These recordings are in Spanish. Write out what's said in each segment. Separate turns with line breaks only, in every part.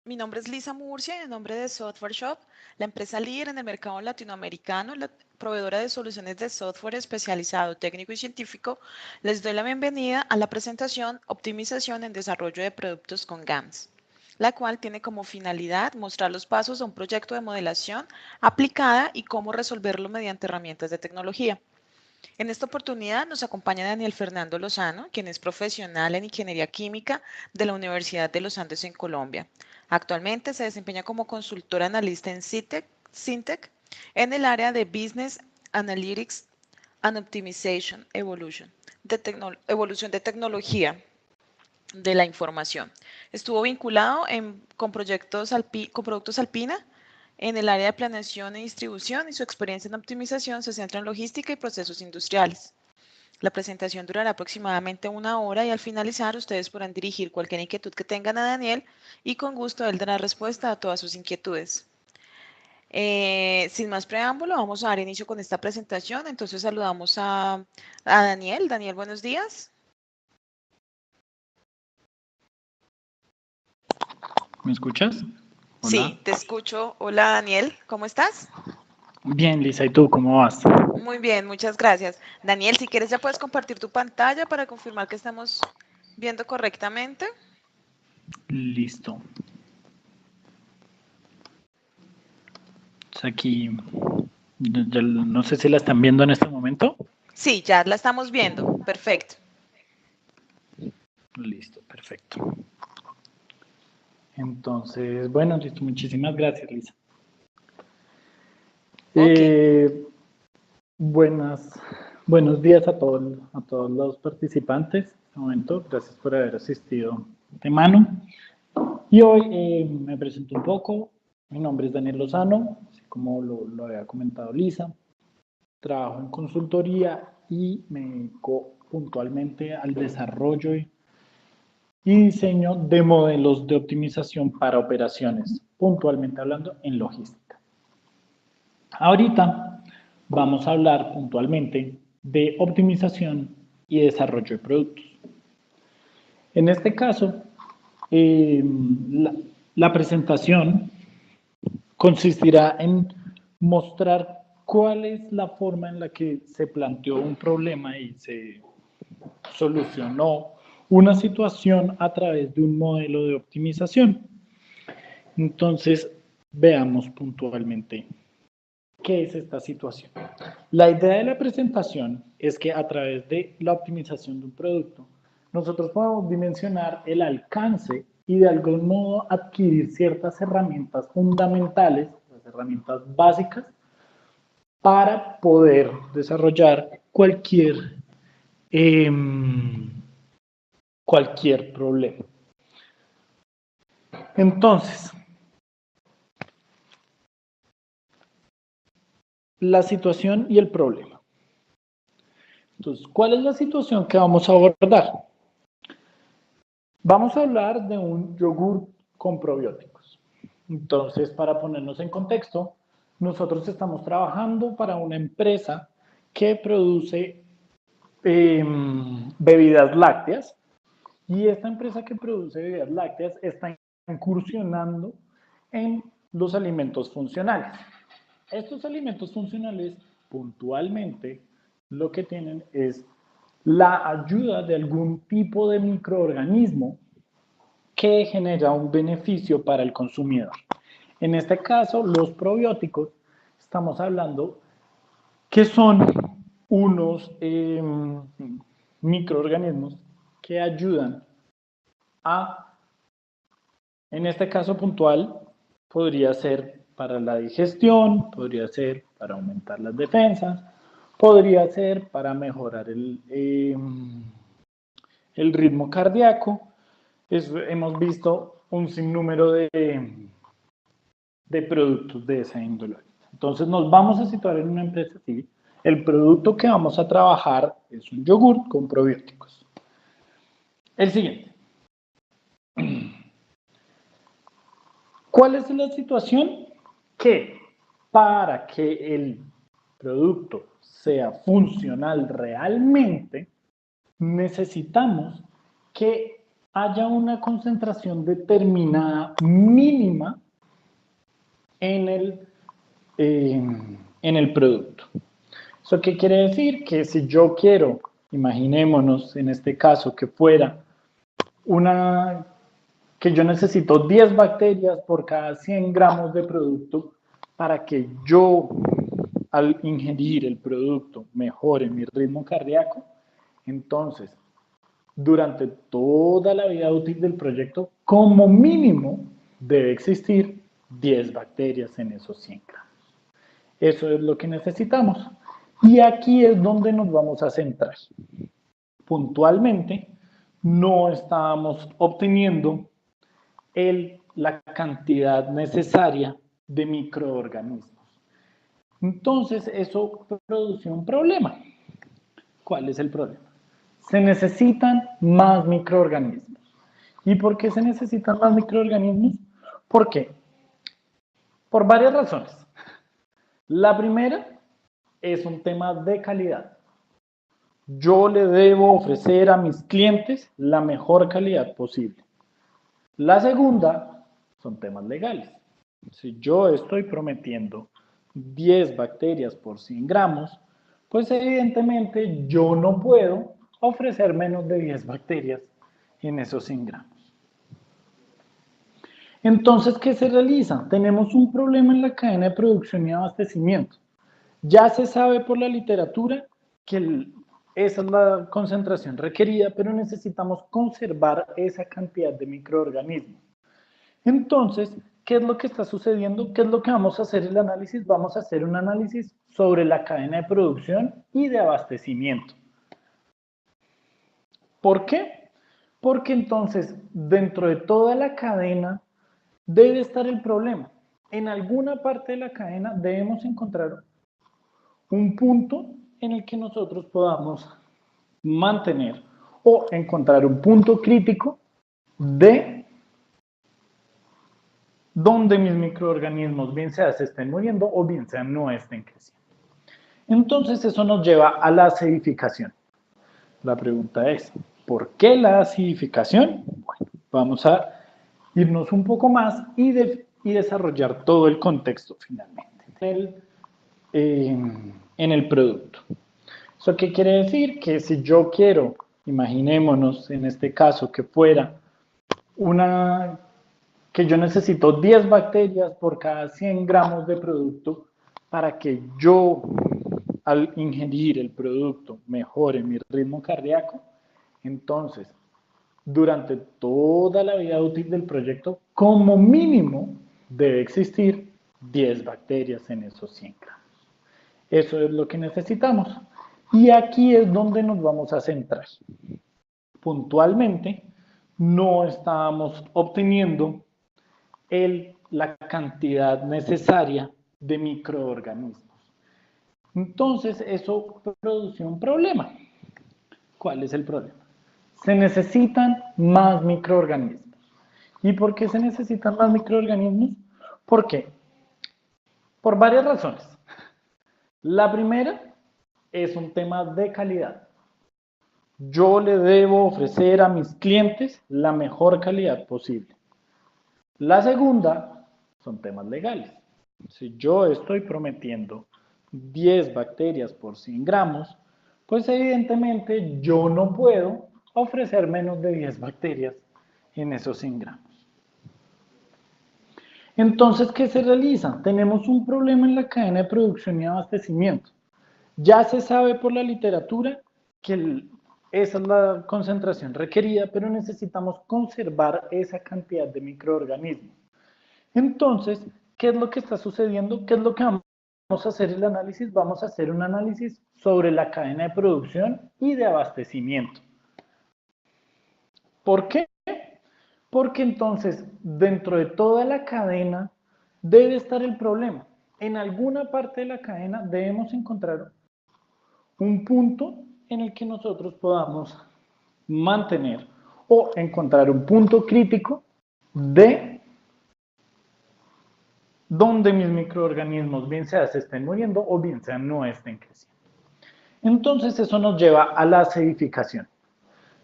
Mi nombre es Lisa Murcia y en nombre de Software Shop, la empresa líder en el mercado latinoamericano, la proveedora de soluciones de software especializado, técnico y científico, les doy la bienvenida a la presentación Optimización en Desarrollo de Productos con GAMS, la cual tiene como finalidad mostrar los pasos a un proyecto de modelación aplicada y cómo resolverlo mediante herramientas de tecnología. En esta oportunidad nos acompaña Daniel Fernando Lozano, quien es profesional en Ingeniería Química de la Universidad de los Andes en Colombia. Actualmente se desempeña como consultor analista en Syntec en el área de Business Analytics and Optimization evolución de tecnología de la información. Estuvo vinculado con productos Alpina en el área de planeación y distribución y su experiencia en optimización se centra en logística y procesos industriales. La presentación durará aproximadamente 1 hora y al finalizar ustedes podrán dirigir cualquier inquietud que tengan a Daniel y con gusto él dará respuesta a todas sus inquietudes. Sin más preámbulo, vamos a dar inicio con esta presentación. Entonces saludamos a Daniel. Daniel, buenos días.
¿Me escuchas? Hola.
Sí, te escucho. Hola Daniel, ¿cómo estás?
Bien, Lisa, ¿y tú cómo vas?
Muy bien, muchas gracias. Daniel, si quieres ya puedes compartir tu pantalla para confirmar que estamos viendo correctamente.
Listo. Aquí, no sé si la están viendo en este momento.
Sí, ya la estamos viendo. Perfecto.
Listo, perfecto. Entonces, bueno, listo, muchísimas gracias, Lisa.
Ok.
Buenos días a todos los participantes. En este momento, gracias por haber asistido de mano. Y hoy me presento un poco. Mi nombre es Daniel Lozano, así como lo había comentado Lisa. Trabajo en consultoría y me dedico puntualmente al desarrollo y diseño de modelos de optimización para operaciones, puntualmente hablando en logística. Ahorita vamos a hablar puntualmente de optimización y desarrollo de productos. En este caso, la presentación consistirá en mostrar cuál es la forma en la que se planteó un problema y se solucionó una situación a través de un modelo de optimización. Entonces, veamos puntualmente qué es esta situación. La idea de la presentación es que a través de la optimización de un producto, nosotros podemos dimensionar el alcance y de algún modo adquirir ciertas herramientas fundamentales, las herramientas básicas, para poder desarrollar eh, cualquier problema. Entonces, la situación y el problema. Entonces, ¿cuál es la situación que vamos a abordar? Vamos a hablar de un yogur con probióticos. Entonces, para ponernos en contexto, nosotros estamos trabajando para una empresa que produce bebidas lácteas y esta empresa que produce bebidas lácteas está incursionando en los alimentos funcionales. Estos alimentos funcionales puntualmente lo que tienen es la ayuda de algún tipo de microorganismo que genera un beneficio para el consumidor. En este caso, los probióticos, estamos hablando que son unos microorganismos que ayudan a, en este caso puntual, podría ser para la digestión, podría ser para aumentar las defensas, podría ser para mejorar el ritmo cardíaco. Hemos visto un sinnúmero de productos de esa índole. Entonces nos vamos a situar en una empresa así. El producto que vamos a trabajar es un yogur con probióticos. El siguiente. ¿Cuál es la situación? Que para que el producto sea funcional realmente, necesitamos que haya una concentración determinada mínima en el producto. ¿Eso qué quiere decir? Que si yo quiero, imaginémonos en este caso que fuera que yo necesito 10 bacterias por cada 100 gramos de producto para que yo, al ingerir el producto, mejore mi ritmo cardíaco, entonces, durante toda la vida útil del proyecto, como mínimo, debe existir 10 bacterias en esos 100 gramos. Eso es lo que necesitamos. Y aquí es donde nos vamos a centrar. Puntualmente, no estábamos obteniendo la cantidad necesaria de microorganismos. Entonces, eso produce un problema. ¿Cuál es el problema? Se necesitan más microorganismos. ¿Y por qué se necesitan más microorganismos? ¿Por qué? Por varias razones. La primera es un tema de calidad. Yo le debo ofrecer a mis clientes la mejor calidad posible. La segunda son temas legales. Si yo estoy prometiendo 10 bacterias por 100 gramos, pues evidentemente yo no puedo ofrecer menos de 10 bacterias en esos 100 gramos. Entonces, ¿qué se realiza? Tenemos un problema en la cadena de producción y abastecimiento. Ya se sabe por la literatura que esa es la concentración requerida, pero necesitamos conservar esa cantidad de microorganismos. Entonces, ¿qué es lo que está sucediendo? ¿Qué es lo que vamos a hacer el análisis? Vamos a hacer un análisis sobre la cadena de producción y de abastecimiento. ¿Por qué? Porque entonces, dentro de toda la cadena, debe estar el problema. En alguna parte de la cadena debemos encontrar un punto en el que nosotros podamos mantener o encontrar un punto crítico de donde mis microorganismos bien sea se estén muriendo o bien sea no estén creciendo. Entonces eso nos lleva a la acidificación. La pregunta es, ¿por qué la acidificación? Bueno, vamos a irnos un poco más y desarrollar todo el contexto finalmente en el producto. ¿Eso qué quiere decir? Que si yo quiero, imaginémonos en este caso que fuera que yo necesito 10 bacterias por cada 100 gramos de producto para que yo, al ingerir el producto, mejore mi ritmo cardíaco, entonces, durante toda la vida útil del proyecto, como mínimo, debe existir 10 bacterias en esos 100 gramos. Eso es lo que necesitamos. Y aquí es donde nos vamos a centrar. Puntualmente, no estábamos obteniendo la cantidad necesaria de microorganismos. Entonces, eso produce un problema. ¿Cuál es el problema? Se necesitan más microorganismos. ¿Y por qué se necesitan más microorganismos? ¿Por qué? Por varias razones. La primera es un tema de calidad. Yo le debo ofrecer a mis clientes la mejor calidad posible. La segunda son temas legales. Si yo estoy prometiendo 10 bacterias por 100 gramos, pues evidentemente yo no puedo ofrecer menos de 10 bacterias en esos 100 gramos. Entonces, ¿qué se realiza? Tenemos un problema en la cadena de producción y abastecimiento. Ya se sabe por la literatura que esa es la concentración requerida, pero necesitamos conservar esa cantidad de microorganismos. Entonces, ¿qué es lo que está sucediendo? ¿Qué es lo que vamos a hacer el análisis? Vamos a hacer un análisis sobre la cadena de producción y de abastecimiento. ¿Por qué? Porque entonces, dentro de toda la cadena, debe estar el problema. En alguna parte de la cadena debemos encontrar un punto en el que nosotros podamos mantener o encontrar un punto crítico de donde mis microorganismos bien sea se estén muriendo o bien sea no estén creciendo. Entonces eso nos lleva a la acidificación.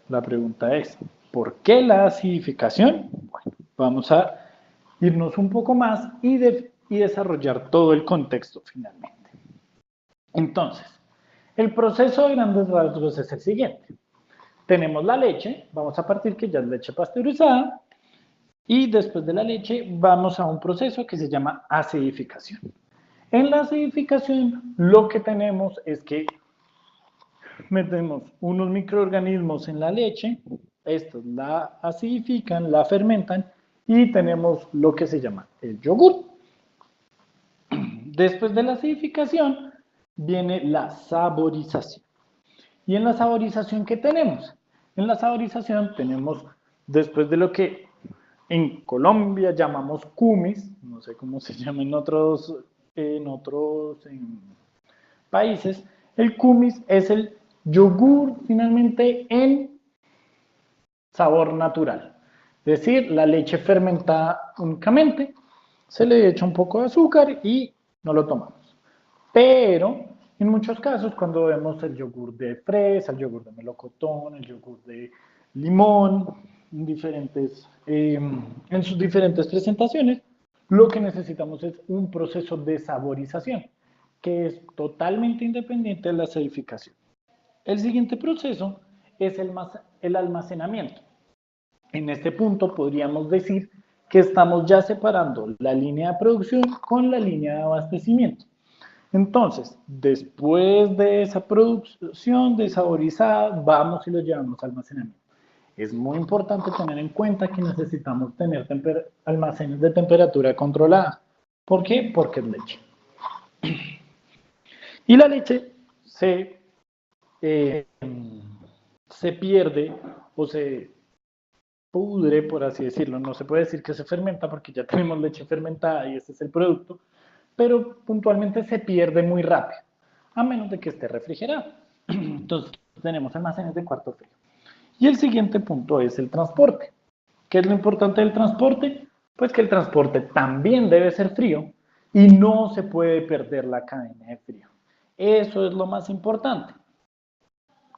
La pregunta es, ¿Por qué la acidificación? Bueno, vamos a irnos un poco más y desarrollar todo el contexto finalmente. Entonces, el proceso de grandes rasgos es el siguiente. Tenemos la leche, vamos a partir que ya es leche pasteurizada, y después de la leche vamos a un proceso que se llama acidificación. En la acidificación lo que tenemos es que metemos unos microorganismos en la leche, estos la acidifican, la fermentan y tenemos lo que se llama el yogur. Después de la acidificación viene la saborización. ¿Y en la saborización qué tenemos? En la saborización tenemos, después de lo que en Colombia llamamos kumis, no sé cómo se llama en otros países, el kumis es el yogur finalmente en sabor natural. Es decir, la leche fermentada únicamente, se le echa un poco de azúcar y no lo tomamos. Pero en muchos casos, cuando vemos el yogur de fresa, el yogur de melocotón, el yogur de limón, en sus diferentes presentaciones, lo que necesitamos es un proceso de saborización, que es totalmente independiente de la acidificación. El siguiente proceso es el almacenamiento. En este punto podríamos decir que estamos ya separando la línea de producción con la línea de abastecimiento. Entonces, después de esa producción desaborizada, vamos y lo llevamos a almacenamiento. Es muy importante tener en cuenta que necesitamos tener almacenes de temperatura controlada. ¿Por qué? Porque es leche. Y la leche se pierde o se pudre, por así decirlo. No se puede decir que se fermenta porque ya tenemos leche fermentada y este es el producto, pero puntualmente se pierde muy rápido, a menos de que esté refrigerado. Entonces tenemos almacenes de cuarto frío. Y el siguiente punto es el transporte. ¿Qué es lo importante del transporte? Pues que el transporte también debe ser frío y no se puede perder la cadena de frío. Eso es lo más importante.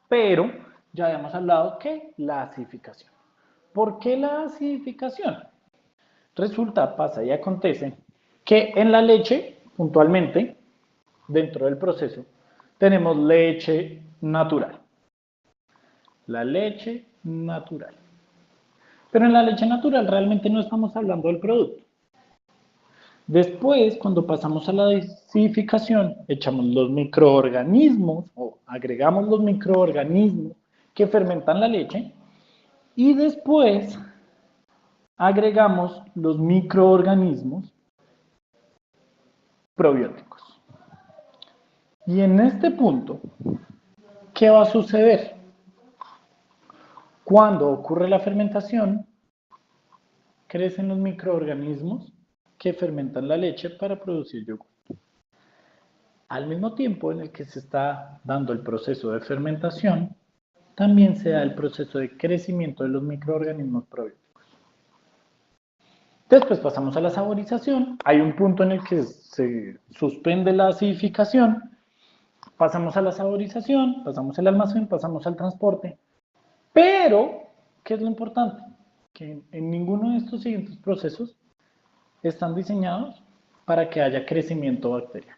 Pero ya habíamos hablado que la acidificación. ¿Por qué la acidificación? Resulta, pasa y acontece que en la leche, puntualmente, dentro del proceso, tenemos leche natural. La leche natural. Pero en la leche natural realmente no estamos hablando del producto. Después, cuando pasamos a la acidificación, echamos los microorganismos o agregamos los microorganismos que fermentan la leche y después agregamos los microorganismos probióticos. Y en este punto, ¿qué va a suceder? Cuando ocurre la fermentación, crecen los microorganismos que fermentan la leche para producir yogur. Al mismo tiempo en el que se está dando el proceso de fermentación, también se da el proceso de crecimiento de los microorganismos probióticos. Después pasamos a la saborización. Hay un punto en el que se suspende la acidificación. Pasamos a la saborización, pasamos al almacén, pasamos al transporte. Pero, ¿qué es lo importante? Que en ninguno de estos siguientes procesos están diseñados para que haya crecimiento bacteriano.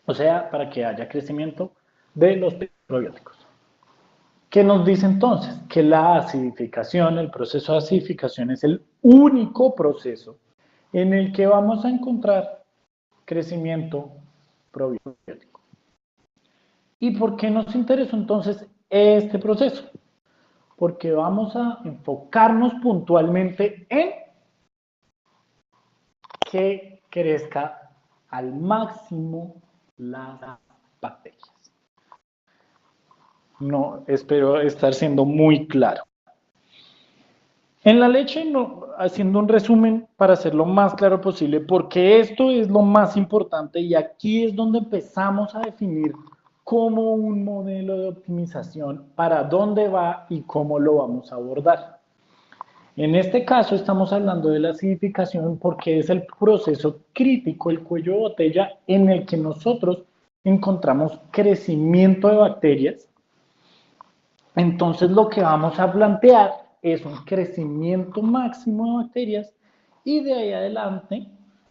O sea, para que haya crecimiento de los probióticos. ¿Qué nos dice entonces? Que la acidificación, el proceso de acidificación es el único proceso en el que vamos a encontrar crecimiento probiótico. ¿Y por qué nos interesa entonces este proceso? Porque vamos a enfocarnos puntualmente en que crezca al máximo las bacterias. No, espero estar siendo muy claro. En la leche, haciendo un resumen para hacer lo más claro posible, porque esto es lo más importante y aquí es donde empezamos a definir como un modelo de optimización para dónde va y cómo lo vamos a abordar. En este caso estamos hablando de la acidificación porque es el proceso crítico, el cuello de botella en el que nosotros encontramos crecimiento de bacterias Entonces lo que vamos a plantear es un crecimiento máximo de bacterias y de ahí adelante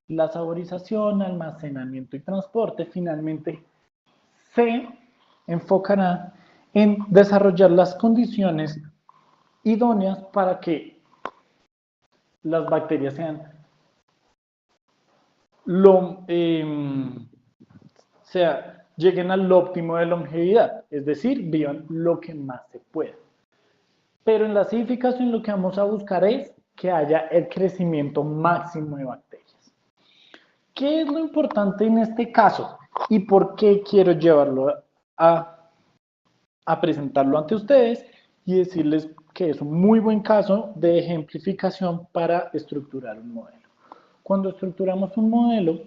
la saborización, almacenamiento y transporte finalmente se enfocará en desarrollar las condiciones idóneas para que las bacterias sean lleguen al óptimo de longevidad, es decir, vivan lo que más se pueda. Pero en la acidificación lo que vamos a buscar es que haya el crecimiento máximo de bacterias. ¿Qué es lo importante en este caso? ¿Y por qué quiero llevarlo a presentarlo ante ustedes y decirles que es un muy buen caso de ejemplificación para estructurar un modelo? Cuando estructuramos un modelo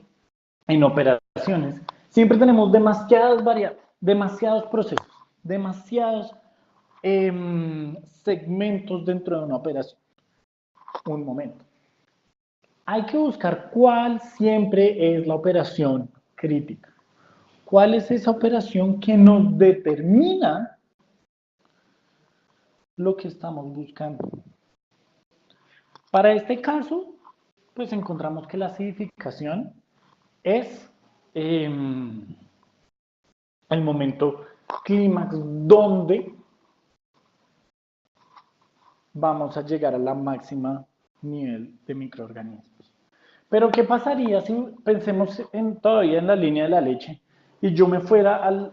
en operaciones, siempre tenemos demasiadas variables, demasiados procesos, demasiados segmentos dentro de una operación. Un momento. Hay que buscar cuál siempre es la operación crítica. ¿Cuál es esa operación que nos determina lo que estamos buscando? Para este caso, pues encontramos que la acidificación es el momento clímax donde vamos a llegar a la máxima nivel de microorganismos. Pero ¿qué pasaría si pensemos todavía en la línea de la leche y yo me fuera a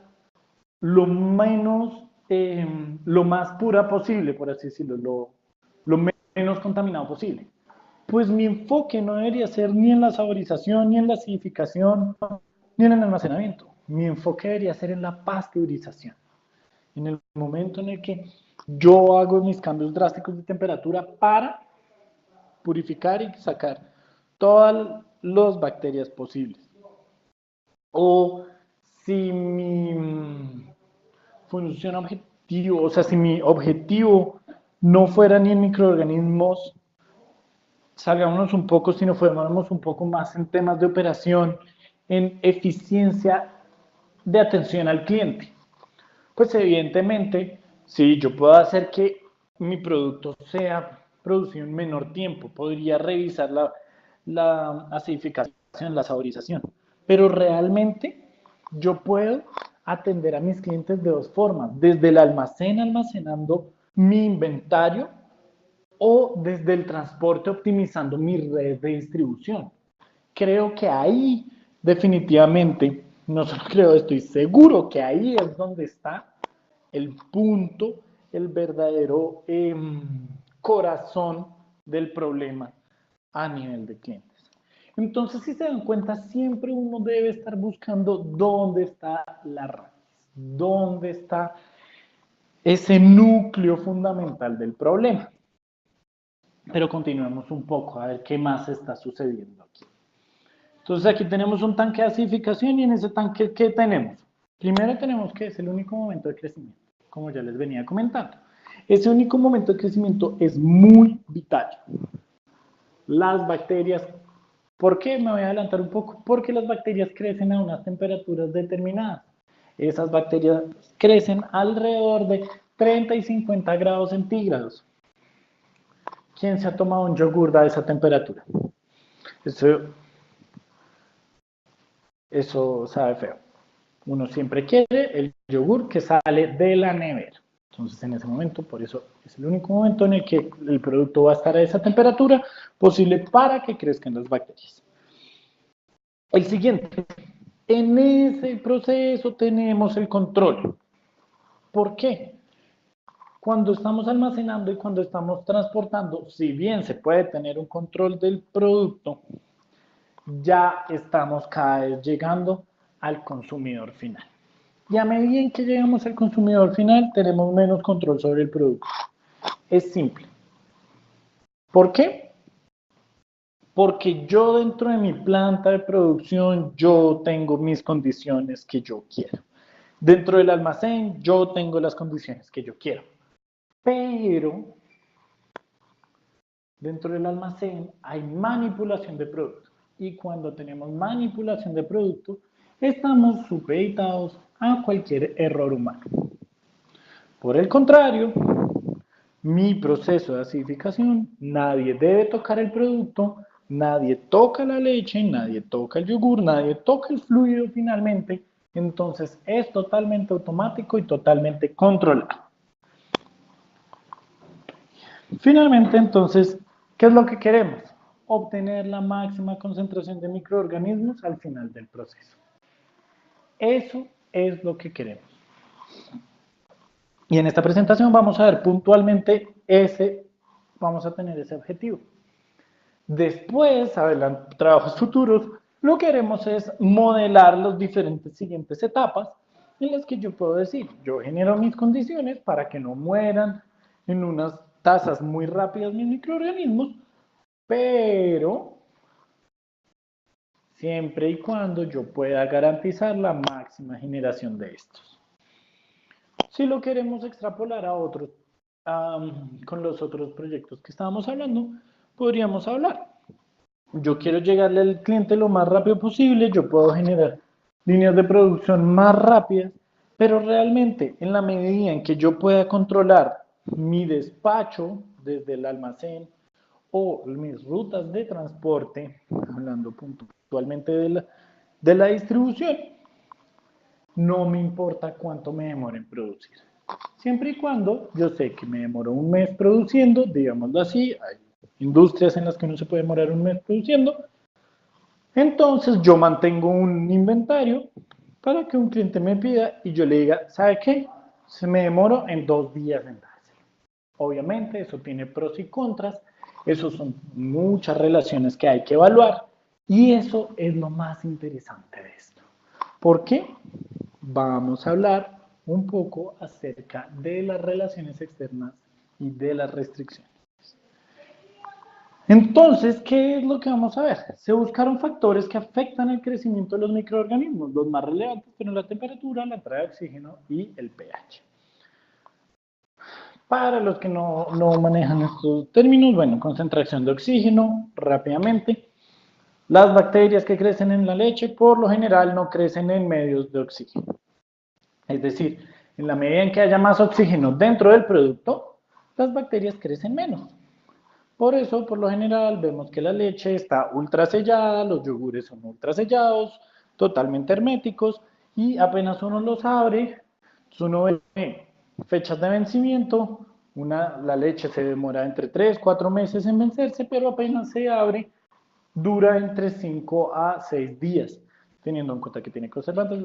lo menos, lo más pura posible, por así decirlo, lo menos contaminado posible? Pues mi enfoque no debería ser ni en la saborización, ni en la acidificación, ni en el almacenamiento. Mi enfoque debería ser en la pasteurización. En el momento en el que yo hago mis cambios drásticos de temperatura para purificar y sacar todas las bacterias posibles. O si mi función objetivo, o sea, si mi objetivo no fuera ni en microorganismos, salgámonos un poco, si nos fuéramos un poco más en temas de operación, en eficiencia de atención al cliente. Pues evidentemente, sí, yo puedo hacer que mi producto sea producido en menor tiempo, podría revisar la acidificación, la saborización, pero realmente yo puedo atender a mis clientes de dos formas, desde el almacén almacenando mi inventario o desde el transporte optimizando mi red de distribución. Creo que ahí definitivamente, no solo creo, estoy seguro que ahí es donde está el punto, el verdadero corazón del problema a nivel de clientes. Entonces, si se dan cuenta, siempre uno debe estar buscando dónde está la raíz, dónde está ese núcleo fundamental del problema. Pero continuemos un poco a ver qué más está sucediendo aquí. Entonces aquí tenemos un tanque de acidificación y en ese tanque, ¿qué tenemos? Primero tenemos que es el único momento de crecimiento, como ya les venía comentando. Ese único momento de crecimiento es muy vital. Las bacterias, ¿por qué? Me voy a adelantar un poco. Porque las bacterias crecen a unas temperaturas determinadas. Esas bacterias crecen alrededor de 30 y 50 grados centígrados. ¿Quién se ha tomado un yogur a esa temperatura? Eso sabe feo. Uno siempre quiere el yogur que sale de la nevera. Entonces, en ese momento, por eso es el único momento en el que el producto va a estar a esa temperatura posible para que crezcan las bacterias. El siguiente. En ese proceso tenemos el control. ¿Por qué? Cuando estamos almacenando y cuando estamos transportando, si bien se puede tener un control del producto, ya estamos cada vez llegando al consumidor final. Y a medida en que llegamos al consumidor final, tenemos menos control sobre el producto. Es simple. ¿Por qué? Porque yo dentro de mi planta de producción, yo tengo mis condiciones que yo quiero. Dentro del almacén, yo tengo las condiciones que yo quiero. Pero dentro del almacén hay manipulación de producto. Y cuando tenemos manipulación de producto, estamos supeditados a cualquier error humano. Por el contrario, mi proceso de acidificación, nadie debe tocar el producto, nadie toca la leche, nadie toca el yogur, nadie toca el fluido finalmente, entonces es totalmente automático y totalmente controlado. Finalmente, entonces, ¿qué es lo que queremos? Obtener la máxima concentración de microorganismos al final del proceso. Eso es lo que queremos. Y en esta presentación vamos a ver puntualmente vamos a tener ese objetivo. Después, a ver, trabajos futuros, lo que haremos es modelar las diferentes siguientes etapas en las que yo puedo decir, yo genero mis condiciones para que no mueran en unas tasas muy rápidas mis microorganismos, pero siempre y cuando yo pueda garantizar la máxima generación de estos. Si lo queremos extrapolar a otros, con los otros proyectos que estábamos hablando, podríamos hablar. Yo quiero llegarle al cliente lo más rápido posible, yo puedo generar líneas de producción más rápidas, pero realmente en la medida en que yo pueda controlar mi despacho desde el almacén o mis rutas de transporte, hablando puntualmente de la distribución, no me importa cuánto me demore en producir. Siempre y cuando yo sé que me demoro un mes produciendo, digámoslo así, hay industrias en las que no se puede demorar un mes produciendo, entonces yo mantengo un inventario para que un cliente me pida y yo le diga, ¿sabe qué? Se me demoro en 2 días en dárselo. Obviamente eso tiene pros y contras, eso son muchas relaciones que hay que evaluar y eso es lo más interesante de esto. ¿Por qué? Vamos a hablar un poco acerca de las relaciones externas y de las restricciones. Entonces, ¿qué es lo que vamos a ver? Se buscaron factores que afectan el crecimiento de los microorganismos. Los más relevantes fueron la temperatura, la entrada de oxígeno y el pH. Para los que no manejan estos términos, bueno, concentración de oxígeno, rápidamente. Las bacterias que crecen en la leche, por lo general, no crecen en medios de oxígeno. Es decir, en la medida en que haya más oxígeno dentro del producto, las bacterias crecen menos. Por eso, por lo general, vemos que la leche está ultra sellada, los yogures son ultra sellados, totalmente herméticos, y apenas uno los abre, uno ve fechas de vencimiento, la leche se demora entre 3, 4 meses en vencerse, pero apenas se abre, dura entre 5 a 6 días, teniendo en cuenta que tiene conservantes,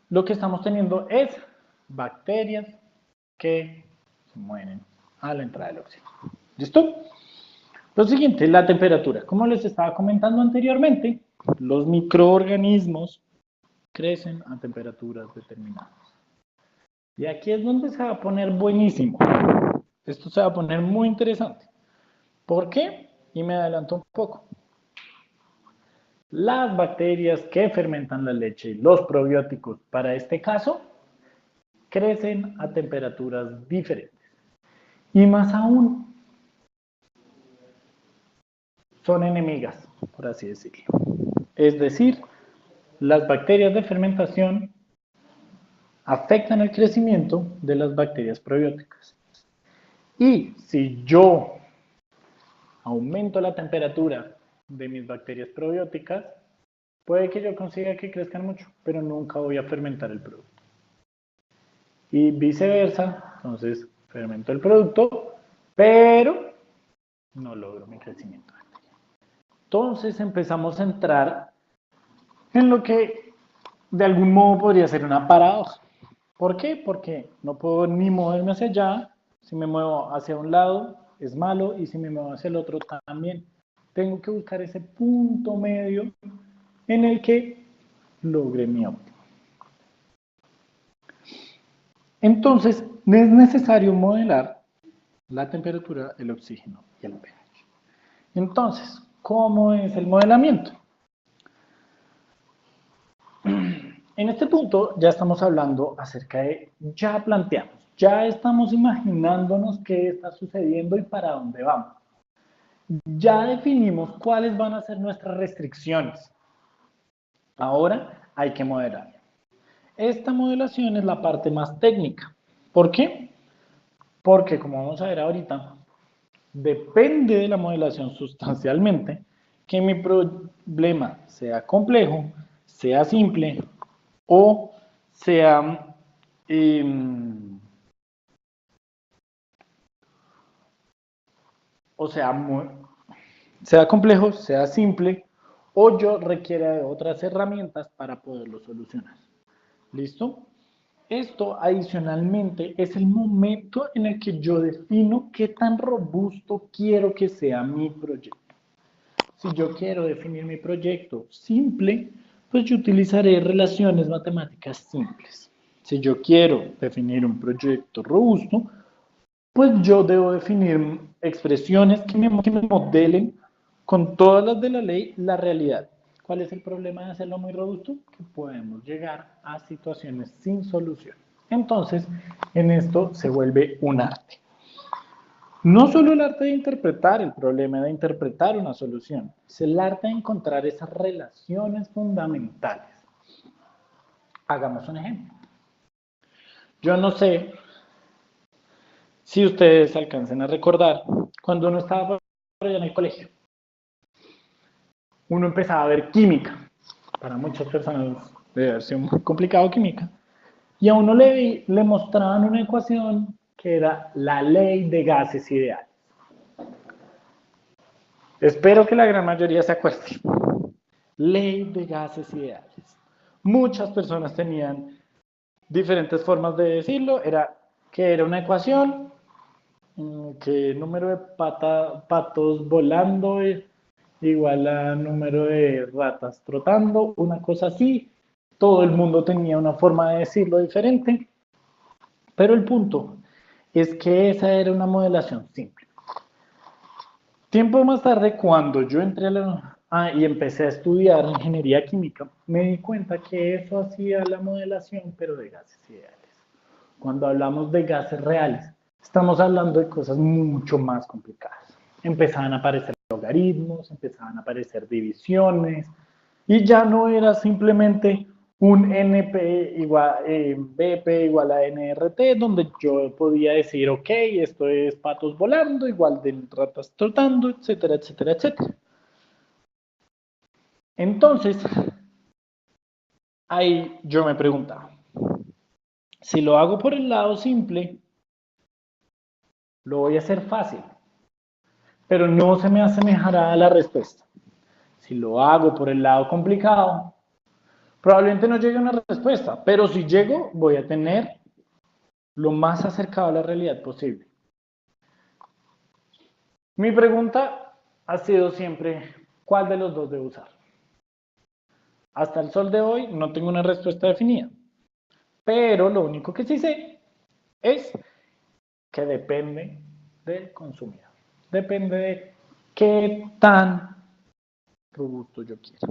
lo que estamos teniendo es bacterias que se mueren a la entrada del oxígeno. ¿Listo? Lo siguiente, la temperatura. Como les estaba comentando anteriormente, los microorganismos crecen a temperaturas determinadas. Y aquí es donde se va a poner buenísimo. Esto se va a poner muy interesante. ¿Por qué? Y me adelanto un poco. Las bacterias que fermentan la leche, los probióticos, para este caso, crecen a temperaturas diferentes. Y más aún, son enemigas, por así decirlo. Es decir, las bacterias de fermentación afectan el crecimiento de las bacterias probióticas. Y si yo aumento la temperatura de mis bacterias probióticas, puede que yo consiga que crezcan mucho, pero nunca voy a fermentar el producto. Y viceversa, entonces fermento el producto, pero no logro mi crecimiento. Entonces empezamos a entrar en lo que de algún modo podría ser una paradoja. ¿Por qué? Porque no puedo ni moverme hacia allá, si me muevo hacia un lado es malo y si me muevo hacia el otro también. Tengo que buscar ese punto medio en el que logre mi óptimo. Entonces, es necesario modelar la temperatura, el oxígeno y el pH. Entonces, ¿cómo es el modelamiento? En este punto ya estamos hablando acerca de, ya planteamos, ya estamos imaginándonos qué está sucediendo y para dónde vamos. Ya definimos cuáles van a ser nuestras restricciones. Ahora hay que modelar. Esta modelación es la parte más técnica. ¿Por qué? Porque, como vamos a ver ahorita, depende de la modelación sustancialmente que mi problema sea complejo, sea simple o sea, o sea, sea complejo, sea simple, o yo requiera de otras herramientas para poderlo solucionar. ¿Listo? Esto adicionalmente es el momento en el que yo defino qué tan robusto quiero que sea mi proyecto. Si yo quiero definir mi proyecto simple, pues yo utilizaré relaciones matemáticas simples. Si yo quiero definir un proyecto robusto, pues yo debo definir expresiones que me modelen con todas las de la ley la realidad. ¿Cuál es el problema de hacerlo muy robusto? Que podemos llegar a situaciones sin solución. Entonces, en esto se vuelve un arte. No solo el arte de interpretar el problema, de interpretar una solución, es el arte de encontrar esas relaciones fundamentales. Hagamos un ejemplo. Yo no sé si ustedes alcancen a recordar cuando uno estaba por allá en el colegio. Uno empezaba a ver química. Para muchas personas debe haber sido muy complicado química. Y a uno le mostraban una ecuación que era la ley de gases ideales. Espero que la gran mayoría se acuerde. Ley de gases ideales. Muchas personas tenían diferentes formas de decirlo. Era que era una ecuación, que el número de patos volando es igual a número de ratas trotando, una cosa así. Todo el mundo tenía una forma de decirlo diferente, pero el punto es que esa era una modelación simple. Tiempo más tarde, cuando yo entré y empecé a estudiar ingeniería química, me di cuenta que eso hacía la modelación, pero de gases ideales. Cuando hablamos de gases reales, estamos hablando de cosas mucho más complicadas. Empezaban a aparecer logaritmos, empezaban a aparecer divisiones, y ya no era simplemente un NP igual, BP igual a NRT, donde yo podía decir, ok, esto es patos volando, igual de ratas trotando, etcétera, etcétera, etcétera. Entonces, ahí yo me preguntaba, si lo hago por el lado simple, lo voy a hacer fácil, pero no se me asemejará a la respuesta. Si lo hago por el lado complicado, probablemente no llegue a una respuesta, pero si llego, voy a tener lo más acercado a la realidad posible. Mi pregunta ha sido siempre, ¿cuál de los dos debo usar? Hasta el sol de hoy no tengo una respuesta definida, pero lo único que sí sé es que depende del consumidor. Depende de qué tan robusto yo quiero.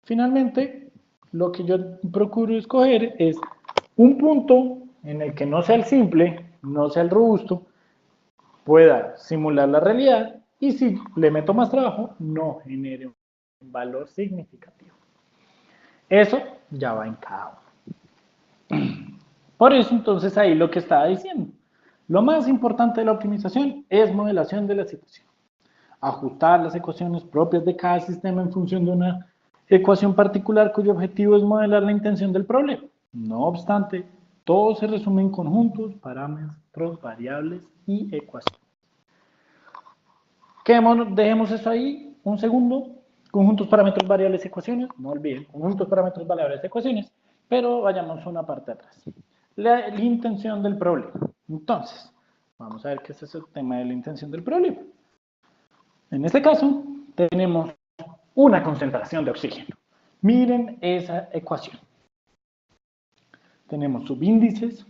Finalmente, lo que yo procuro escoger es un punto en el que no sea el simple, no sea el robusto, pueda simular la realidad y si le meto más trabajo, no genere un valor significativo. Eso ya va en cada uno. Por eso, entonces, ahí lo que estaba diciendo. Lo más importante de la optimización es modelación de la situación. Ajustar las ecuaciones propias de cada sistema en función de una ecuación particular cuyo objetivo es modelar la intención del problema. No obstante, todo se resume en conjuntos, parámetros, variables y ecuaciones. Dejemos eso ahí un segundo. Conjuntos, parámetros, variables, ecuaciones. No olviden, conjuntos, parámetros, variables, ecuaciones. Pero vayamos una parte atrás. La intención del problema. Entonces, vamos a ver qué es ese tema de la intención del problema. En este caso, tenemos una concentración de oxígeno. Miren esa ecuación. Tenemos subíndices,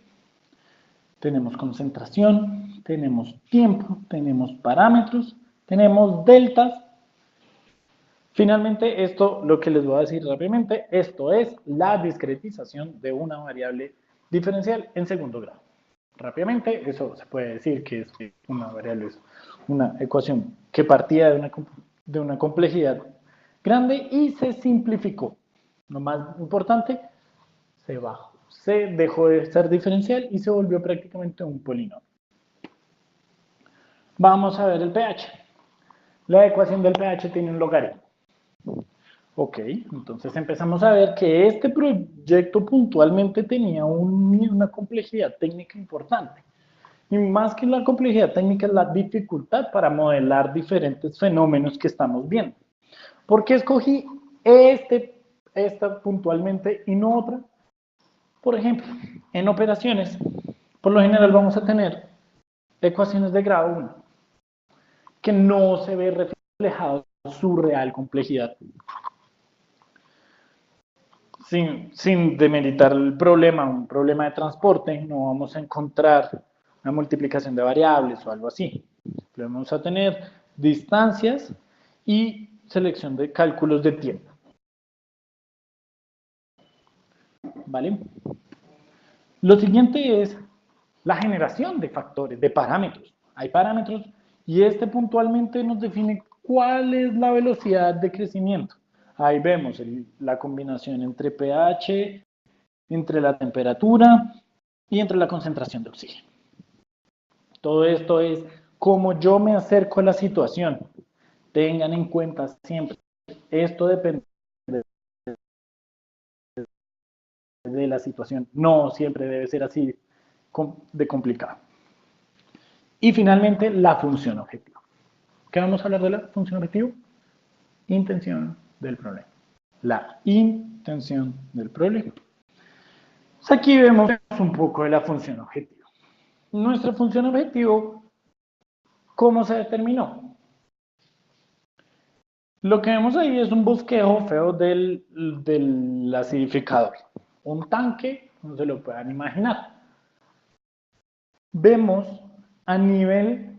tenemos concentración, tenemos tiempo, tenemos parámetros, tenemos deltas. Finalmente, esto, lo que les voy a decir rápidamente, esto es la discretización de una variable diferencial en segundo grado. Rápidamente, eso se puede decir que es una variable, es una ecuación que partía de una complejidad grande y se simplificó. Lo más importante, se bajó. se dejó de ser diferencial y se volvió prácticamente un polinomio. Vamos a ver el pH. La ecuación del pH tiene un logaritmo. Ok, entonces empezamos a ver que este proyecto puntualmente tenía una complejidad técnica importante. Y más que la complejidad técnica es la dificultad para modelar diferentes fenómenos que estamos viendo. ¿Por qué escogí esta puntualmente y no otra? Por ejemplo, en operaciones, por lo general vamos a tener ecuaciones de grado 1, que no se ve reflejado su real complejidad. Sin demeritar el problema, un problema de transporte, no vamos a encontrar una multiplicación de variables o algo así. Vamos a tener distancias y selección de cálculos de tiempo. ¿Vale? Lo siguiente es la generación de factores, de parámetros. Hay parámetros y este puntualmente nos define cuál es la velocidad de crecimiento. Ahí vemos la combinación entre pH, entre la temperatura y entre la concentración de oxígeno. Todo esto es cómo yo me acerco a la situación. Tengan en cuenta siempre, esto depende de la situación. No siempre debe ser así de complicado. Y finalmente, la función objetivo. ¿Qué vamos a hablar de la función objetivo? Intención del problema. La intención del problema. Pues aquí vemos un poco de la función objetivo. Nuestra función objetivo, ¿cómo se determinó? Lo que vemos ahí es un bosquejo feo del acidificador. Un tanque, no se lo puedan imaginar. Vemos a nivel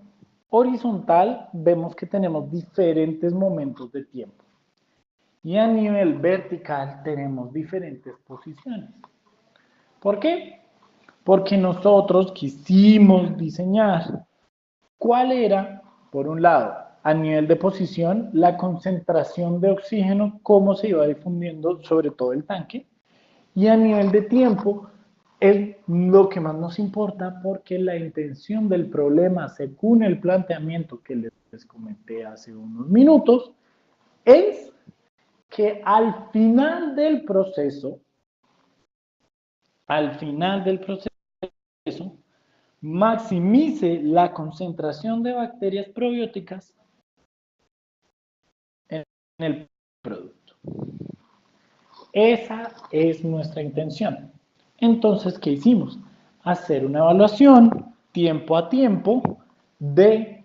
horizontal, vemos que tenemos diferentes momentos de tiempo. Y a nivel vertical tenemos diferentes posiciones. ¿Por qué? Porque nosotros quisimos diseñar cuál era, por un lado, a nivel de posición, la concentración de oxígeno, cómo se iba difundiendo sobre todo el tanque, y a nivel de tiempo, es lo que más nos importa porque la intención del problema, según el planteamiento que les comenté hace unos minutos, es que al final del proceso, maximice la concentración de bacterias probióticas en el producto. Esa es nuestra intención. Entonces, ¿qué hicimos? Hacer una evaluación tiempo a tiempo de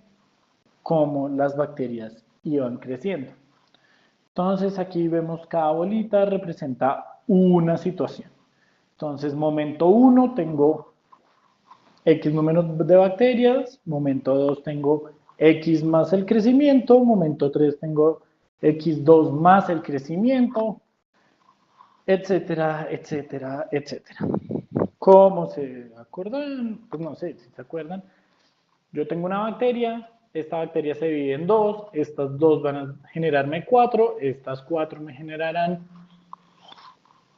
cómo las bacterias iban creciendo. Entonces, aquí vemos cada bolita representa una situación. Entonces, momento 1 tengo X número de bacterias, momento 2 tengo X más el crecimiento, momento 3 tengo X2 más el crecimiento, etcétera, etcétera, etcétera. ¿Cómo se acuerdan? Pues no sé si se acuerdan. Yo tengo una bacteria, esta bacteria se divide en dos, estas dos van a generarme 4, estas 4 me generarán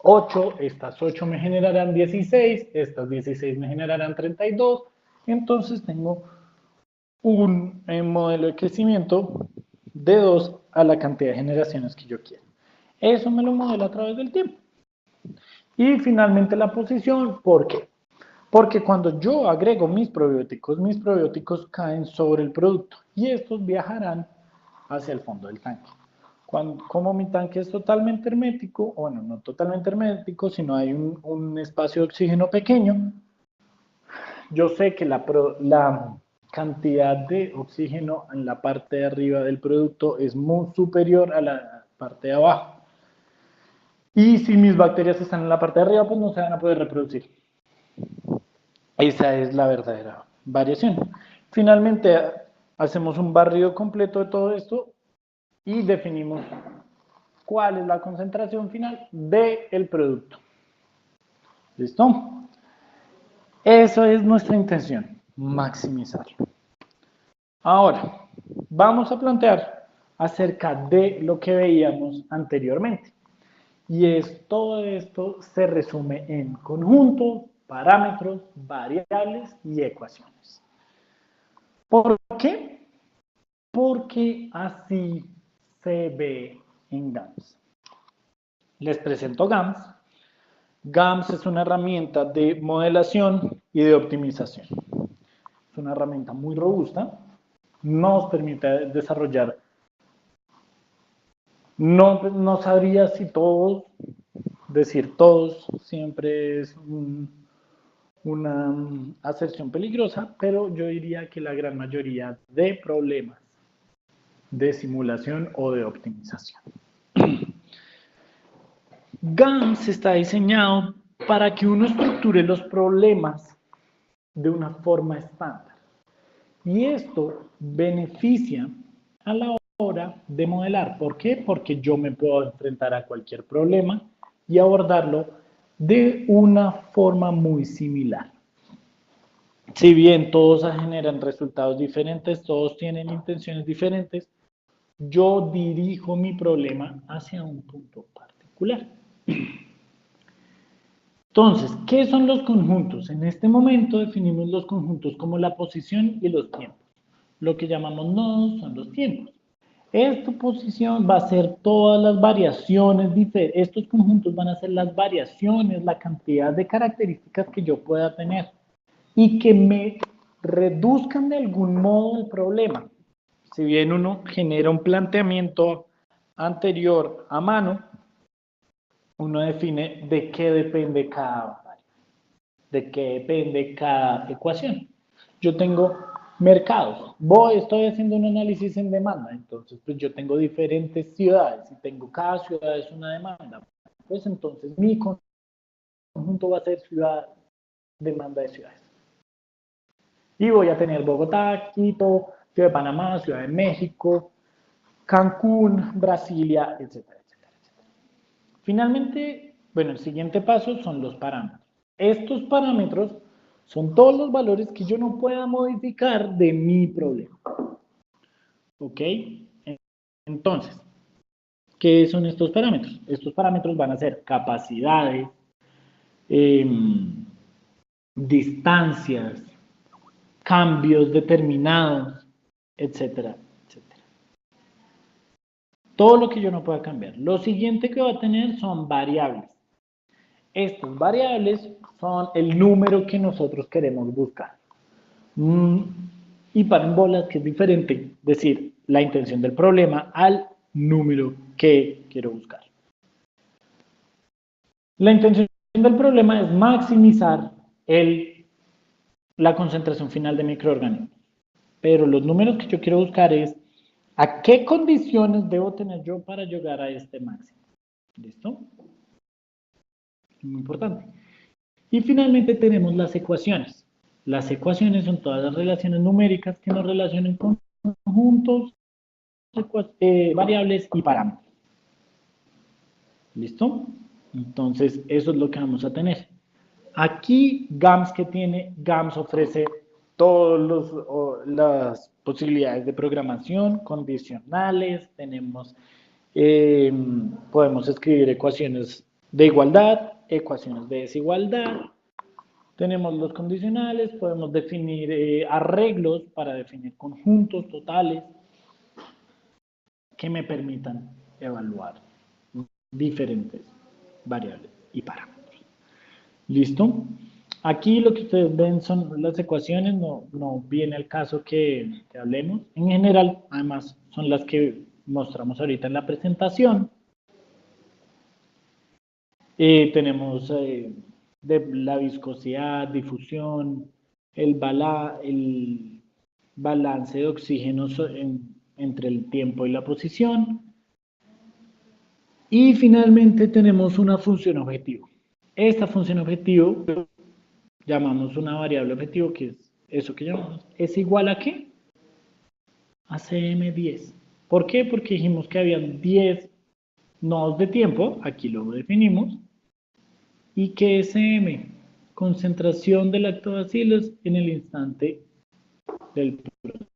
8, estas 8 me generarán 16, estas 16 me generarán 32, entonces tengo un modelo de crecimiento de 2 a la cantidad de generaciones que yo quiero. Eso me lo modelo a través del tiempo. Y finalmente la posición, ¿por qué? Porque cuando yo agrego mis probióticos caen sobre el producto y estos viajarán hacia el fondo del tanque. Como mi tanque es totalmente hermético, bueno, no totalmente hermético, sino hay un espacio de oxígeno pequeño, yo sé que la cantidad de oxígeno en la parte de arriba del producto es muy superior a la parte de abajo. Y si mis bacterias están en la parte de arriba, pues no se van a poder reproducir. Esa es la verdadera variación. Finalmente, hacemos un barrido completo de todo esto y definimos cuál es la concentración final del producto. ¿Listo? Eso es nuestra intención, maximizarlo. Ahora, vamos a plantear acerca de lo que veíamos anteriormente. Todo esto se resume en conjuntos, parámetros, variables y ecuaciones. ¿Por qué? Porque así se ve en GAMS. Les presento GAMS. GAMS es una herramienta de modelación y de optimización. Es una herramienta muy robusta. Nos permite desarrollar. No sabría si todos, decir todos, siempre es una aserción peligrosa, pero yo diría que la gran mayoría de problemas de simulación o de optimización. GAMS está diseñado para que uno estructure los problemas de una forma estándar. Y esto beneficia a la hora de modelar. ¿Por qué? Porque yo me puedo enfrentar a cualquier problema y abordarlo de una forma muy similar. Si bien todos generan resultados diferentes, todos tienen intenciones diferentes, yo dirijo mi problema hacia un punto particular. Entonces, ¿qué son los conjuntos? En este momento definimos los conjuntos como la posición y los tiempos. Lo que llamamos nodos son los tiempos. Esta posición va a ser todas las variaciones, estos conjuntos van a ser las variaciones, la cantidad de características que yo pueda tener y que me reduzcan de algún modo el problema. Si bien uno genera un planteamiento anterior a mano, uno define de qué depende cada variable, de qué depende cada ecuación. Yo tengo mercados, estoy haciendo un análisis en demanda, entonces pues yo tengo diferentes ciudades y tengo cada ciudad es una demanda. Pues entonces mi conjunto va a ser ciudad, demanda de ciudades. Y voy a tener Bogotá, Quito, Ciudad de Panamá, Ciudad de México, Cancún, Brasilia, etcétera, etcétera, etcétera. Finalmente, bueno, el siguiente paso son los parámetros. Estos parámetros son todos los valores que yo no pueda modificar de mi problema. ¿Ok? Entonces, ¿qué son estos parámetros? Estos parámetros van a ser capacidades, distancias, cambios determinados, etcétera, etcétera. Todo lo que yo no pueda cambiar. Lo siguiente que va a tener son variables. Estas variables son el número que nosotros queremos buscar. Y parábolas que es diferente, decir, la intención del problema al número que quiero buscar. La intención del problema es maximizar la concentración final de microorganismos. Pero los números que yo quiero buscar es a qué condiciones debo tener yo para llegar a este máximo. ¿Listo? Muy importante. Y finalmente tenemos las ecuaciones. Las ecuaciones son todas las relaciones numéricas que nos relacionan con conjuntos, variables y parámetros. ¿Listo? Entonces, eso es lo que vamos a tener. Aquí, GAMS que tiene, GAMS ofrece todas las posibilidades de programación condicionales, podemos escribir ecuaciones de igualdad, ecuaciones de desigualdad, tenemos los condicionales, podemos definir arreglos para definir conjuntos totales que me permitan evaluar diferentes variables y parámetros. ¿Listo? Aquí lo que ustedes ven son las ecuaciones, no viene el caso que hablemos. En general, además, son las que mostramos ahorita en la presentación. Tenemos de la viscosidad, difusión, el balance de oxígeno entre el tiempo y la posición. Y finalmente tenemos una función objetivo. Esta función objetivo llamamos una variable objetivo, que es eso que llamamos, es igual a ¿qué? A CM10. ¿Por qué? Porque dijimos que habían 10 nodos de tiempo, aquí lo definimos, y que CM, concentración de lactobacilos en el instante del proceso,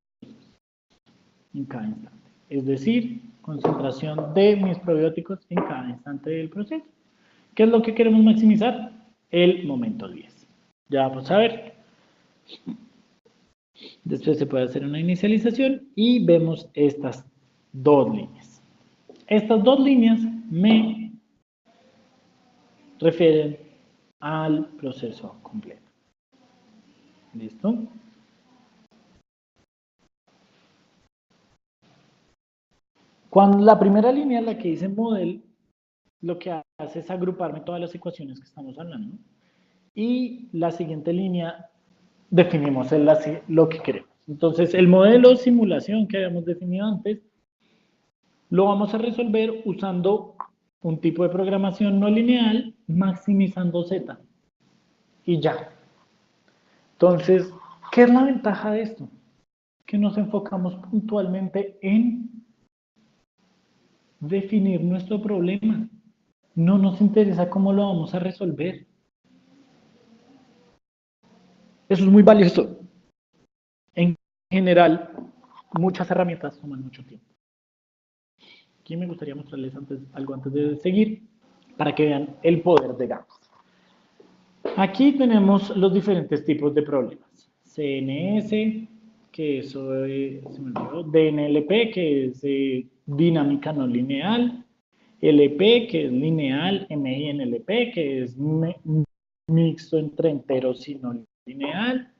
en cada instante. Es decir, concentración de mis probióticos en cada instante del proceso. ¿Qué es lo que queremos maximizar? El momento 10. Ya vamos a ver. Después se puede hacer una inicialización y vemos estas dos líneas. Estas dos líneas me refieren al proceso completo. ¿Listo? Cuando la primera línea, la que dice model, lo que hace es agruparme todas las ecuaciones que estamos hablando. Y la siguiente línea definimos lo que queremos. Entonces, el modelo simulación que habíamos definido antes, lo vamos a resolver usando un tipo de programación no lineal, maximizando Z. Y ya. Entonces, ¿qué es la ventaja de esto? Que nos enfocamos puntualmente en definir nuestro problema. No nos interesa cómo lo vamos a resolver. Eso es muy valioso. En general, muchas herramientas toman mucho tiempo. Aquí me gustaría mostrarles algo antes de seguir, para que vean el poder de GAMS. Aquí tenemos los diferentes tipos de problemas. CNS, que eso se me olvidó, DNLP, que es dinámica no lineal, LP, que es lineal, MINLP, que es mixto entre enteros y no lineal,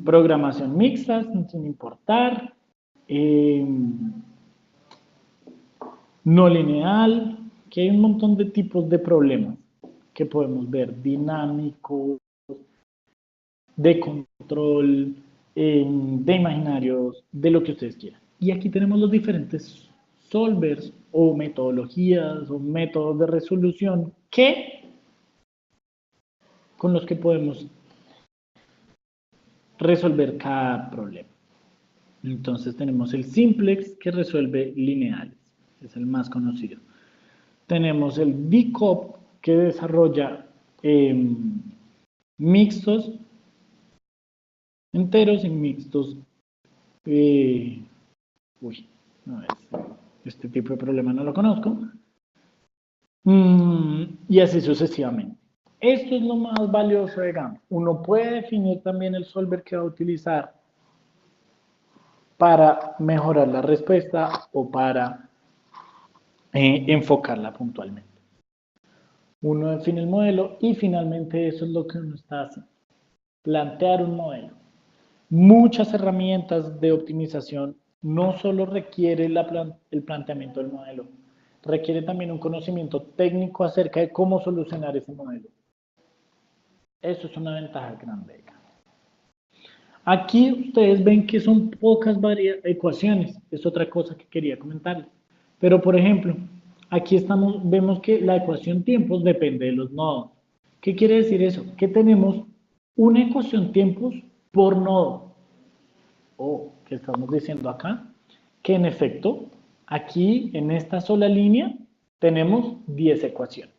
programación mixta, sin importar, no lineal, que hay un montón de tipos de problemas que podemos ver, dinámicos, de control, de imaginarios, de lo que ustedes quieran. Y aquí tenemos los diferentes solvers o metodologías o métodos de resolución con los que podemos resolver cada problema. Entonces tenemos el simplex que resuelve lineales, es el más conocido. Tenemos el VCOP que desarrolla mixtos enteros y mixtos. Este tipo de problema no lo conozco. Y así sucesivamente. Esto es lo más valioso de GAMS. Uno puede definir también el solver que va a utilizar para mejorar la respuesta o para enfocarla puntualmente. Uno define el modelo y finalmente eso es lo que uno está haciendo. Plantear un modelo. Muchas herramientas de optimización no solo requiere el planteamiento del modelo, requiere también un conocimiento técnico acerca de cómo solucionar ese modelo. Eso es una ventaja grande. Aquí ustedes ven que son pocas ecuaciones, es otra cosa que quería comentarles. Pero por ejemplo, aquí vemos que la ecuación tiempos depende de los nodos. ¿Qué quiere decir eso? Que tenemos una ecuación tiempos por nodo. O que estamos diciendo acá, que en efecto, aquí en esta sola línea tenemos 10 ecuaciones.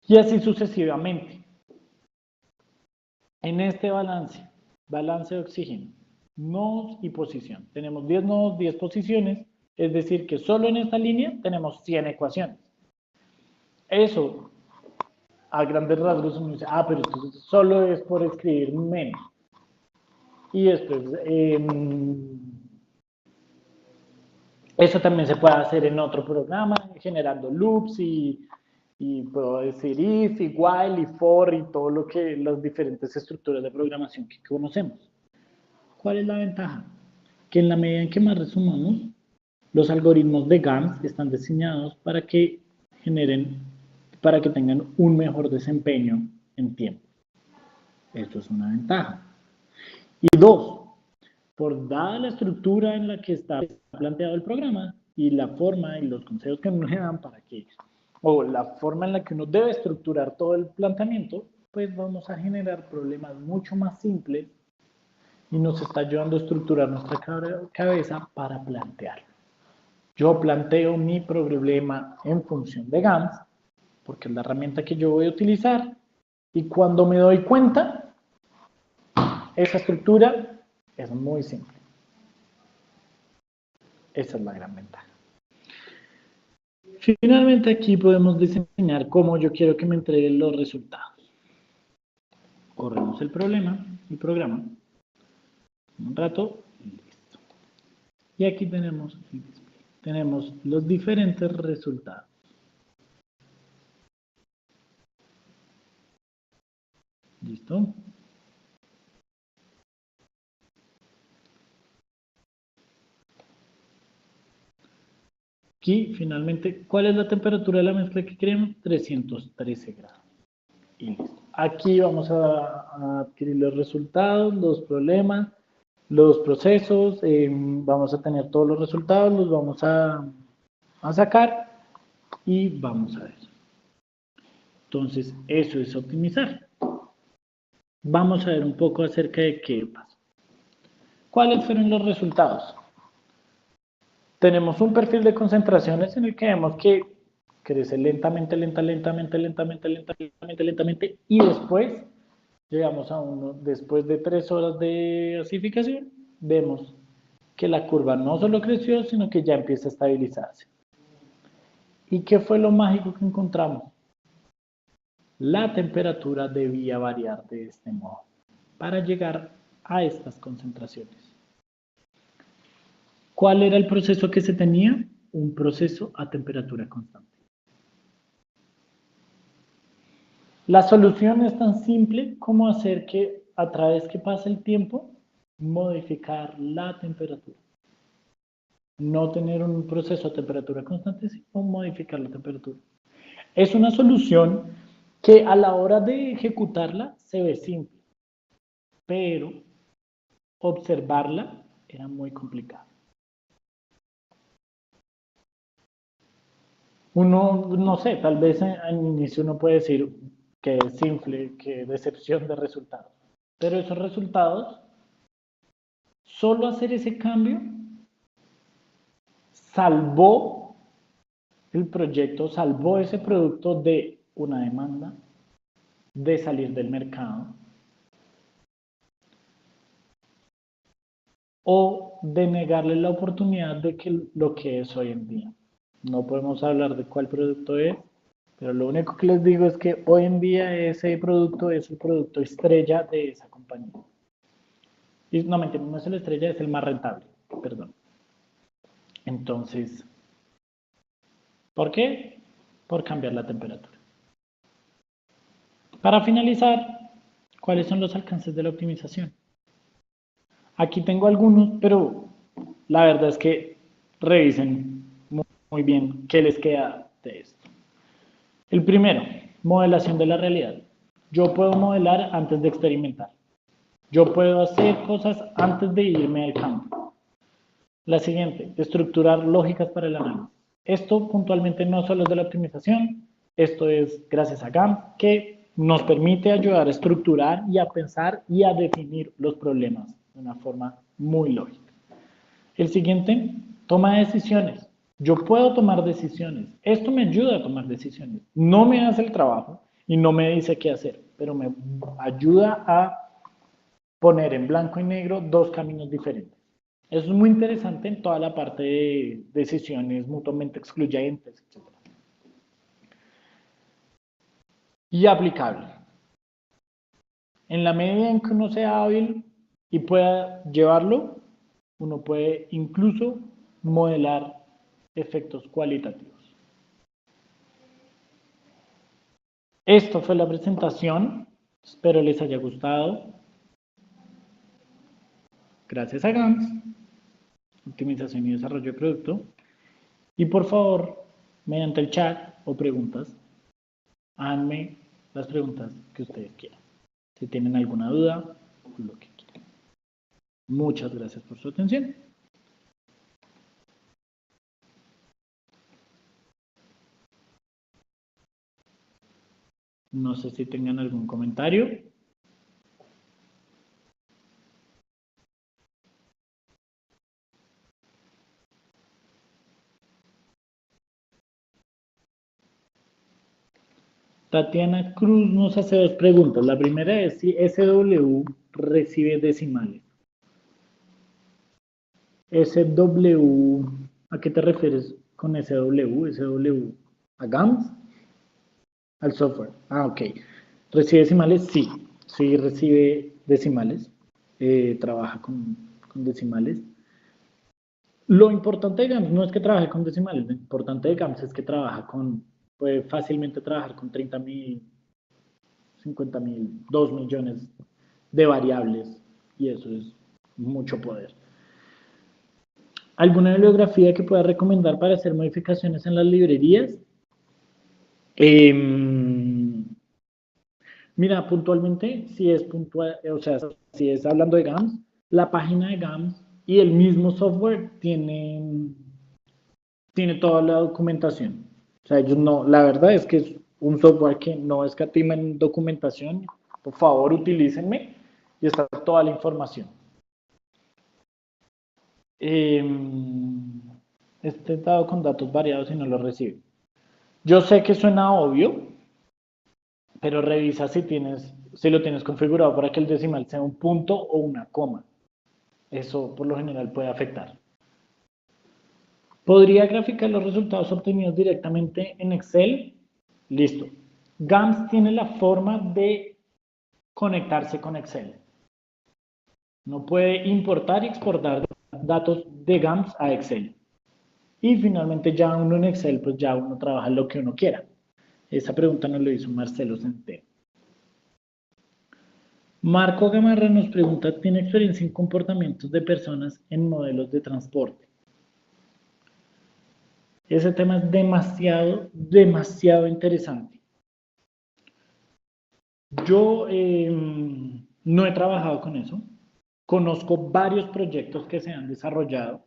Y así sucesivamente. En este balance de oxígeno, nodos y posición. Tenemos 10 nodos, 10 posiciones, es decir que solo en esta línea tenemos 100 ecuaciones. Eso, a grandes rasgos, uno dice, pero entonces solo es por escribir menos. Y después, eso también se puede hacer en otro programa, generando loops y puedo decir if, y while, y for, y todo lo que las diferentes estructuras de programación que conocemos. ¿Cuál es la ventaja? Que en la medida en que más resumamos, los algoritmos de GAMS están diseñados para que tengan un mejor desempeño en tiempo. Esto es una ventaja. Y dos, por dada la estructura en la que está planteado el programa y la forma y los consejos que nos dan o la forma en la que uno debe estructurar todo el planteamiento, pues vamos a generar problemas mucho más simples y nos está ayudando a estructurar nuestra cabeza para plantearlo. Yo planteo mi problema en función de GAMS, porque es la herramienta que yo voy a utilizar, y cuando me doy cuenta, esa estructura Es muy simple. Esa es la gran ventaja. Finalmente aquí podemos diseñar cómo yo quiero que me entreguen los resultados. Corremos el programa, un rato, y listo. Y aquí tenemos el display. Tenemos los diferentes resultados. ¿Listo? Aquí, finalmente, ¿cuál es la temperatura de la mezcla que queremos? 313 grados. Y listo. Aquí vamos a adquirir los resultados, los problemas, los procesos. Vamos a tener todos los resultados, los vamos a sacar y vamos a ver. Entonces, eso es optimizar. Vamos a ver un poco acerca de qué pasa. ¿Cuáles fueron los resultados? Tenemos un perfil de concentraciones en el que vemos que crece lentamente, y después llegamos a uno, después de 3 horas de gasificación, vemos que la curva no solo creció, sino que ya empieza a estabilizarse. ¿Y qué fue lo mágico que encontramos? La temperatura debía variar de este modo para llegar a estas concentraciones. ¿Cuál era el proceso que se tenía? Un proceso a temperatura constante. La solución es tan simple como hacer que a través que pase el tiempo, modificar la temperatura. No tener un proceso a temperatura constante, sino modificar la temperatura. Es una solución que a la hora de ejecutarla se ve simple, pero observarla era muy complicado. Uno, no sé, tal vez al inicio uno puede decir que es simple, que decepción de resultados. Pero esos resultados, solo hacer ese cambio, salvó el proyecto, salvó ese producto de una demanda, de salir del mercado, o de negarle la oportunidad de que lo que es hoy en día. No podemos hablar de cuál producto es, pero lo único que les digo es que hoy en día ese producto es el producto estrella de esa compañía. Y no, mentira, no es el estrella, es el más rentable, perdón. Entonces, ¿por qué? Por cambiar la temperatura. Para finalizar, ¿cuáles son los alcances de la optimización? Aquí tengo algunos, pero la verdad es que revisen muy bien qué les queda de esto. El primero, modelación de la realidad. Yo puedo modelar antes de experimentar. Yo puedo hacer cosas antes de irme al campo. La siguiente, estructurar lógicas para el análisis. Esto puntualmente no solo es de la optimización, esto es gracias a GAMP, que nos permite ayudar a estructurar y a pensar y a definir los problemas de una forma muy lógica. El siguiente, toma de decisiones. Yo puedo tomar decisiones. Esto me ayuda a tomar decisiones. No me hace el trabajo y no me dice qué hacer, pero me ayuda a poner en blanco y negro dos caminos diferentes. Eso es muy interesante en toda la parte de decisiones mutuamente excluyentes, etc. Y aplicable. En la medida en que uno sea hábil y pueda llevarlo, uno puede incluso modelar efectos cualitativos. Esto fue la presentación. Espero les haya gustado. Gracias a GAMS, optimización y desarrollo de producto. Y por favor, mediante el chat o preguntas, háganme las preguntas que ustedes quieran. Si tienen alguna duda o lo que quieran. Muchas gracias por su atención. No sé si tengan algún comentario. Tatiana Cruz nos hace dos preguntas. La primera es si SW recibe decimales. SW, ¿a qué te refieres con SW? ¿SW a GAMS? Al software. Ah, ok. ¿Recibe decimales? Sí, sí recibe decimales. Trabaja con decimales. Lo importante de GAMS no es que trabaje con decimales, lo importante de GAMS es que puede fácilmente trabajar con 30.000, 50.000, 2 millones de variables y eso es mucho poder. ¿Alguna bibliografía que pueda recomendar para hacer modificaciones en las librerías? Mira, puntualmente, o sea, si es hablando de GAMS, la página de GAMS y el mismo software tiene toda la documentación. O sea, ellos no, la verdad es que es un software que no escatima en documentación. Por favor, utilícenme y está toda la información. Este dado con datos variados y no lo recibe. Yo sé que suena obvio, pero revisa si lo tienes configurado para que el decimal sea un punto o una coma. Eso por lo general puede afectar. ¿Podría graficar los resultados obtenidos directamente en Excel? Listo. GAMS tiene la forma de conectarse con Excel. No puede importar y exportar datos de GAMS a Excel. Y finalmente ya uno en Excel, pues ya uno trabaja lo que uno quiera. Esa pregunta nos lo hizo Marcelo Centeno. Marco Gamarra nos pregunta, ¿tiene experiencia en comportamientos de personas en modelos de transporte? Ese tema es demasiado, demasiado interesante. Yo no he trabajado con eso. Conozco varios proyectos que se han desarrollado.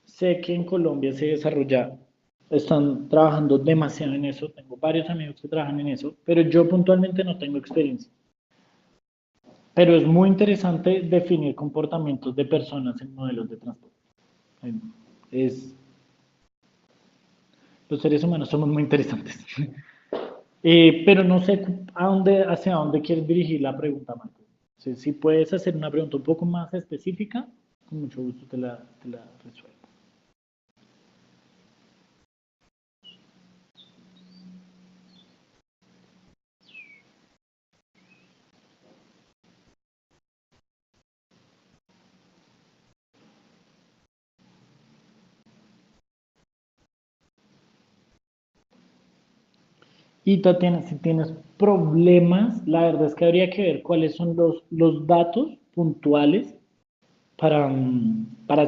Sé que en Colombia están trabajando demasiado en eso. Tengo varios amigos que trabajan en eso, pero yo puntualmente no tengo experiencia. Pero es muy interesante definir comportamientos de personas en modelos de transporte. Los seres humanos somos muy interesantes. Pero no sé hacia dónde quieres dirigir la pregunta, Marco. Si puedes hacer una pregunta un poco más específica, con mucho gusto te la resuelvo. Y Tatiana, si tienes problemas, la verdad es que habría que ver cuáles son los datos puntuales para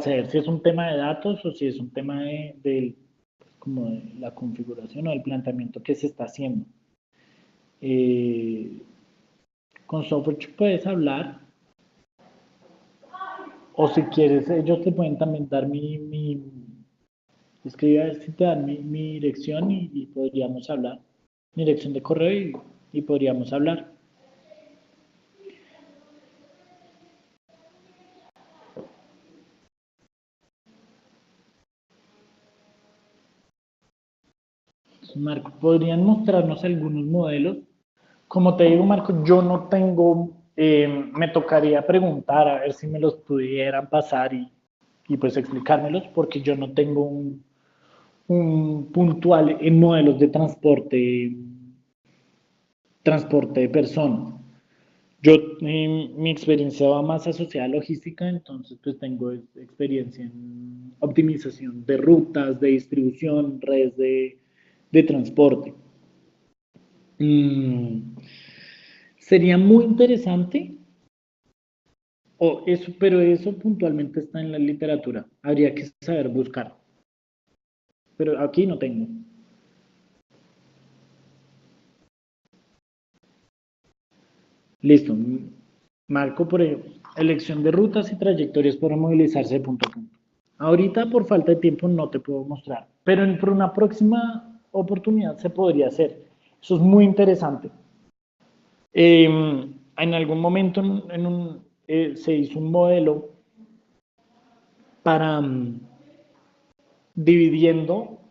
saber si es un tema de datos o si es un tema como de la configuración o del planteamiento que se está haciendo. Con software puedes hablar, o si quieres, ellos te pueden también dar escribir a ver si te dan mi dirección y podríamos hablar. Mi dirección de correo y podríamos hablar. Marco, ¿podrían mostrarnos algunos modelos? Como te digo, Marco, yo no tengo, me tocaría preguntar a ver si me los pudieran pasar y pues explicármelos, porque yo no tengo un puntual en modelos de transporte de personas. Yo, mi experiencia va más asociada a logística, entonces pues tengo experiencia en optimización de rutas, de distribución, redes de transporte. Sería muy interesante, pero eso puntualmente está en la literatura. Habría que saber buscar. Pero aquí no tengo. Listo. Marco por elección de rutas y trayectorias para movilizarse de punto a punto. Ahorita por falta de tiempo no te puedo mostrar, pero por una próxima oportunidad se podría hacer. Eso es muy interesante. En algún momento se hizo un modelo para dividiendo